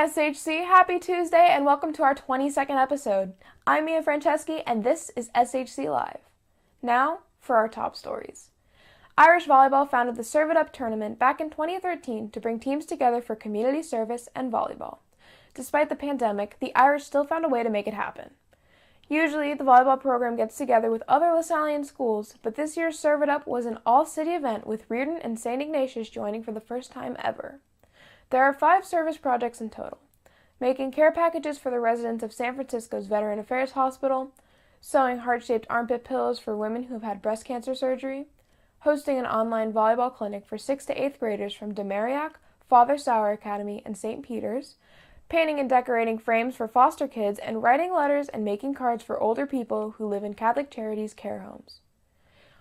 SHC, happy Tuesday, and welcome to our 22nd episode. I'm Mia Franceschi, and this is SHC Live. Now, for our top stories. Irish Volleyball founded the Serve It Up tournament back in 2013 to bring teams together for community service and volleyball. Despite the pandemic, the Irish still found a way to make it happen. Usually, the volleyball program gets together with other LaSallian schools, but this year's Serve It Up was an all-city event with Reardon and St. Ignatius joining for the first time ever. There are 5 service projects in total: making care packages for the residents of San Francisco's Veteran Affairs Hospital, sewing heart-shaped armpit pillows for women who have had breast cancer surgery, hosting an online volleyball clinic for 6th to 8th graders from DeMariac, Father Sauer Academy, and St. Peter's, painting and decorating frames for foster kids, and writing letters and making cards for older people who live in Catholic Charities care homes.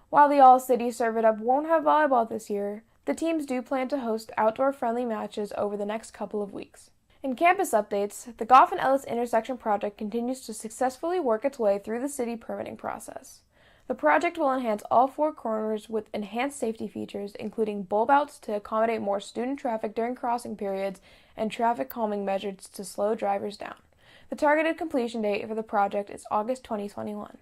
While the all-city Serve It Up won't have volleyball this year, the teams do plan to host outdoor-friendly matches over the next couple of weeks. In campus updates, the Goff and Ellis intersection project continues to successfully work its way through the city permitting process. The project will enhance all 4 corners with enhanced safety features, including bulb outs to accommodate more student traffic during crossing periods and traffic calming measures to slow drivers down. The targeted completion date for the project is August 2021.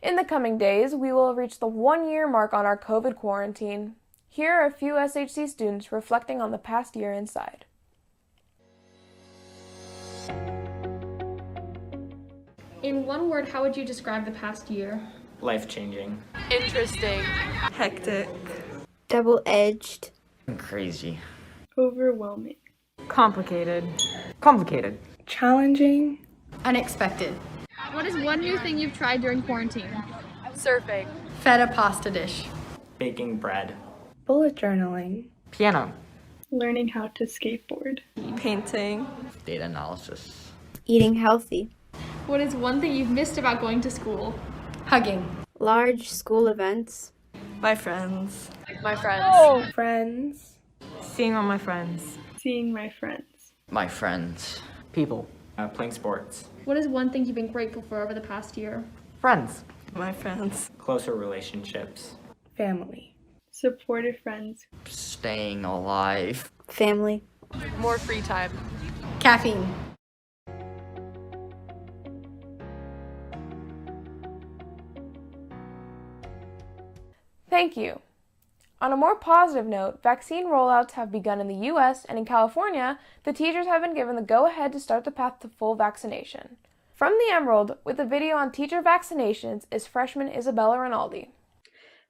In the coming days, we will reach the 1-year mark on our COVID quarantine. Here are a few SHC students reflecting on the past year inside. In one word, how would you describe the past year? Life-changing. Interesting. Hectic. Double-edged. Crazy. Overwhelming. Complicated. Challenging. Unexpected. What is one new thing you've tried during quarantine? Surfing. Feta pasta dish. Baking bread. Bullet journaling. Piano. Learning how to skateboard. Painting. Data analysis. Eating healthy. What is one thing you've missed about going to school? Hugging. Large school events. My friends. My friends. Oh. Friends. Seeing all my friends. Seeing my friends. My friends. People. Playing sports. What is one thing you've been grateful for over the past year? Friends. My friends. Closer relationships. Family. Supportive friends. Staying alive. Family. More free time. Caffeine. Thank you. On a more positive note, vaccine rollouts have begun in the U.S., and in California, the teachers have been given the go-ahead to start the path to full vaccination. From the Emerald, with a video on teacher vaccinations, is freshman Isabella Rinaldi.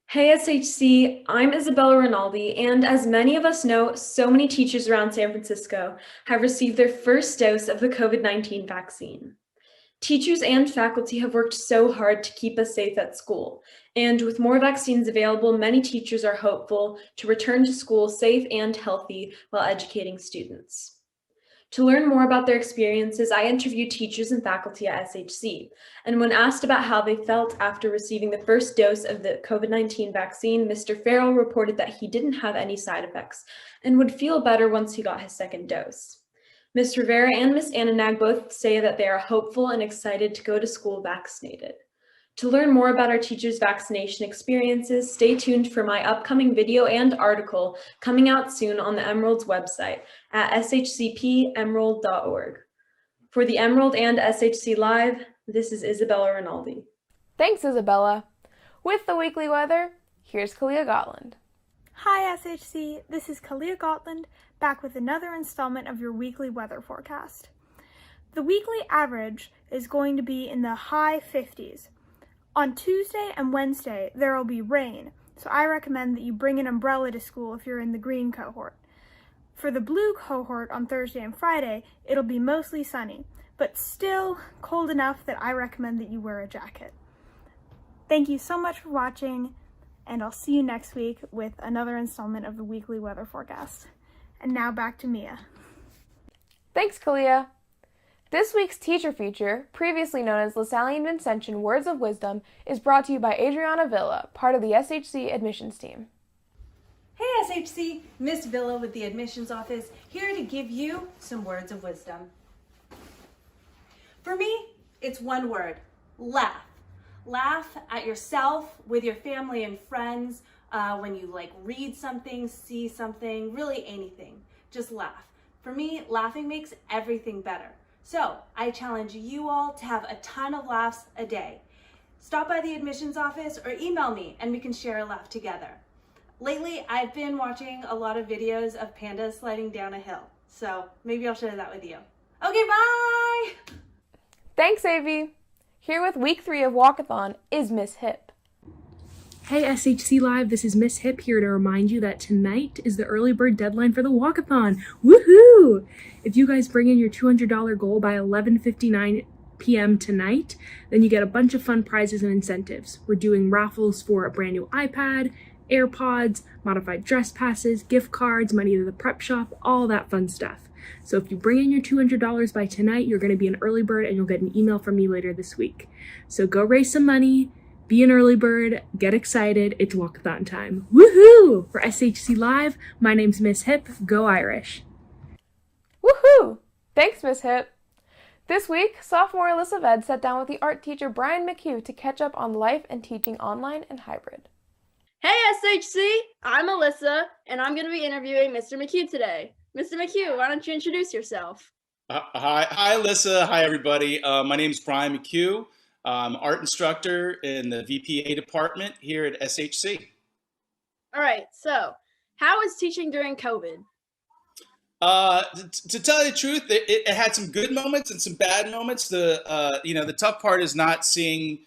Hey SHC, I'm Isabella Rinaldi, and as many of us know, so many teachers around San Francisco have received their first dose of the COVID-19 vaccine. Teachers and faculty have worked so hard to keep us safe at school, and with more vaccines available, many teachers are hopeful to return to school safe and healthy while educating students. To learn more about their experiences, I interviewed teachers and faculty at SHC, and when asked about how they felt after receiving the first dose of the COVID-19 vaccine, Mr. Farrell reported that he didn't have any side effects and would feel better once he got his second dose. Ms. Rivera and Ms. Ananag both say that they are hopeful and excited to go to school vaccinated. To learn more about our teachers' vaccination experiences, stay tuned for my upcoming video and article coming out soon on the Emerald's website at shcpemerald.org. For the Emerald and SHC Live, this is Isabella Rinaldi. Thanks, Isabella. With the weekly weather, here's Kalia Gotland. Hi SHC, this is Kalia Gotland, back with another installment of your weekly weather forecast. The weekly average is going to be in the high 50s. On Tuesday and Wednesday, there will be rain, so I recommend that you bring an umbrella to school if you're in the green cohort. For the blue cohort on Thursday and Friday, it'll be mostly sunny, but still cold enough that I recommend that you wear a jacket. Thank you so much for watching, and I'll see you next week with another installment of the weekly weather forecast. And now back to Mia. Thanks, Kalia. This week's teacher feature, previously known as LaSallian Vincentian Words of Wisdom, is brought to you by Adriana Villa, part of the SHC admissions team. Hey SHC, Miss Villa with the admissions office, here to give you some words of wisdom. For me, it's one word: laugh. Laugh at yourself, with your family and friends, when you read something, see something, really anything. Just laugh. For me, laughing makes everything better. So I challenge you all to have a ton of laughs a day. Stop by the admissions office or email me and we can share a laugh together. Lately, I've been watching a lot of videos of pandas sliding down a hill, so maybe I'll share that with you. Okay, bye! Thanks, Avi. Here with week 3 of Walkathon is Miss Hip. Hey SHC Live, this is Miss Hip here to remind you that tonight is the early bird deadline for the walkathon. Woohoo! If you guys bring in your $200 goal by 11:59 p.m. tonight, then you get a bunch of fun prizes and incentives. We're doing raffles for a brand new iPad, AirPods, modified dress passes, gift cards, money to the prep shop, all that fun stuff. So if you bring in your $200 by tonight, you're going to be an early bird and you'll get an email from me later this week. So go raise some money. Be an early bird, get excited, it's walkathon time. Woohoo! For SHC Live, my name's Miss Hip, go Irish. Woohoo! Thanks, Miss Hip. This week, sophomore Alyssa Ved sat down with the art teacher Brian McHugh to catch up on life and teaching online and hybrid. Hey SHC, I'm Alyssa, and I'm going to be interviewing Mr. McHugh today. Mr. McHugh, why don't you introduce yourself? Hi, Alyssa. Hi, everybody. My name is Brian McHugh. I'm art instructor in the VPA department here at SHC. All right, so how is teaching during COVID? To tell you the truth, it had some good moments and some bad moments. The tough part is not seeing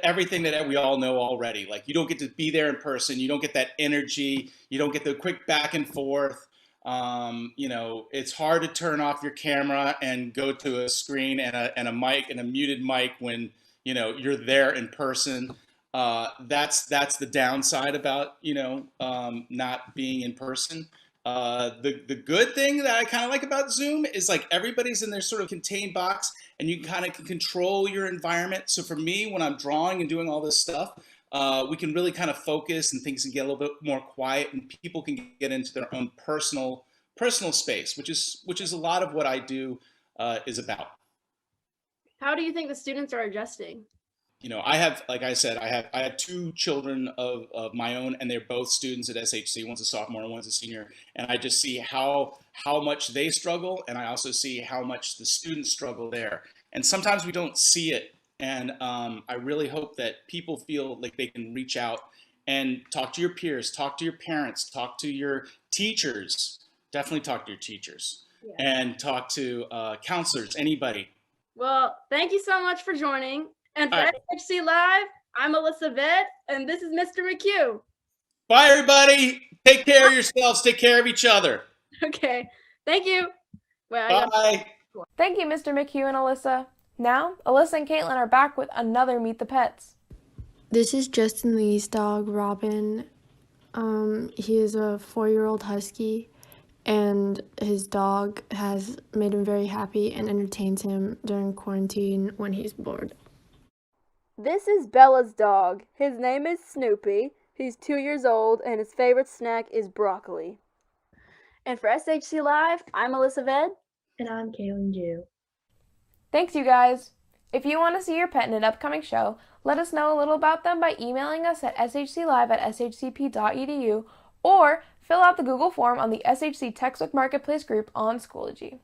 everything that we all know already. Like, you don't get to be there in person. You don't get that energy. You don't get the quick back and forth. It's hard to turn off your camera and go to a screen and a mic and a muted mic when you're there in person. That's the downside about not being in person. The good thing that I kind of like about Zoom is, like, everybody's in their sort of contained box and you kind of can control your environment. So for me, when I'm drawing and doing all this stuff, we can really kind of focus and things can get a little bit more quiet and people can get into their own personal space, which is a lot of what I do is about. How do you think the students are adjusting? I have, like I said, I have 2 children of my own, and they're both students at SHC. One's a sophomore and one's a senior. And I just see how much they struggle, and I also see how much the students struggle there. And sometimes we don't see it. And I really hope that people feel like they can reach out and talk to your peers, talk to your parents, talk to your teachers. Definitely talk to your teachers, and talk to counselors, anybody. Well, thank you so much for joining. And for SHC Live, I'm Alyssa Vet, and this is Mr. McHugh. Bye, everybody. Take care of yourselves. Take care of each other. Okay. Thank you. Bye. Thank you, Mr. McHugh and Alyssa. Now, Alyssa and Caitlin are back with another Meet the Pets. This is Justin Lee's dog, Robin. He is a 4-year-old husky, and his dog has made him very happy and entertains him during quarantine when he's bored. This is Bella's dog. His name is Snoopy. He's 2 years old, and his favorite snack is broccoli. And for SHC Live, I'm Alyssa Ved. And I'm Kaylin Jew. Thanks, you guys. If you want to see your pet in an upcoming show, let us know a little about them by emailing us at shclive@shcp.edu or fill out the Google form on the SHC Textbook Marketplace group on Schoology.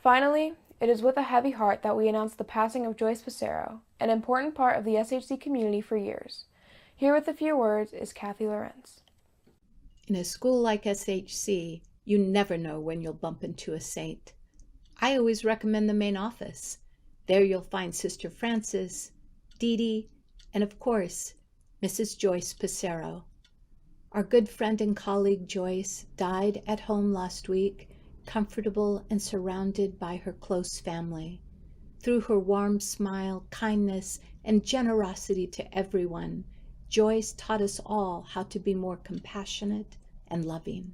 Finally, it is with a heavy heart that we announce the passing of Joyce Pacero, an important part of the SHC community for years. Here with a few words is Kathy Lorenz. In a school like SHC, you never know when you'll bump into a saint. I always recommend the main office. There you'll find Sister Frances, Dee Dee, and of course, Mrs. Joyce Pacero. Our good friend and colleague Joyce died at home last week, comfortable and surrounded by her close family. Through her warm smile, kindness, and generosity to everyone, Joyce taught us all how to be more compassionate and loving.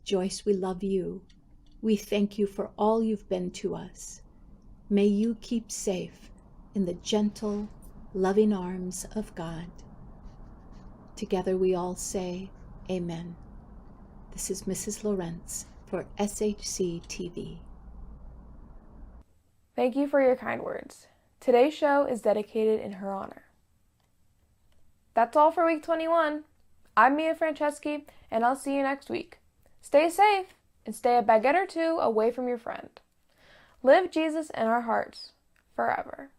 Joyce, we love you. We thank you for all you've been to us. May you keep safe in the gentle, loving arms of God. Together we all say, Amen. This is Mrs. Lorenz for SHC TV. Thank you for your kind words. Today's show is dedicated in her honor. That's all for week 21. I'm Mia Franceschi, and I'll see you next week. Stay safe and stay a baguette or two away from your friend. Live Jesus in our hearts forever.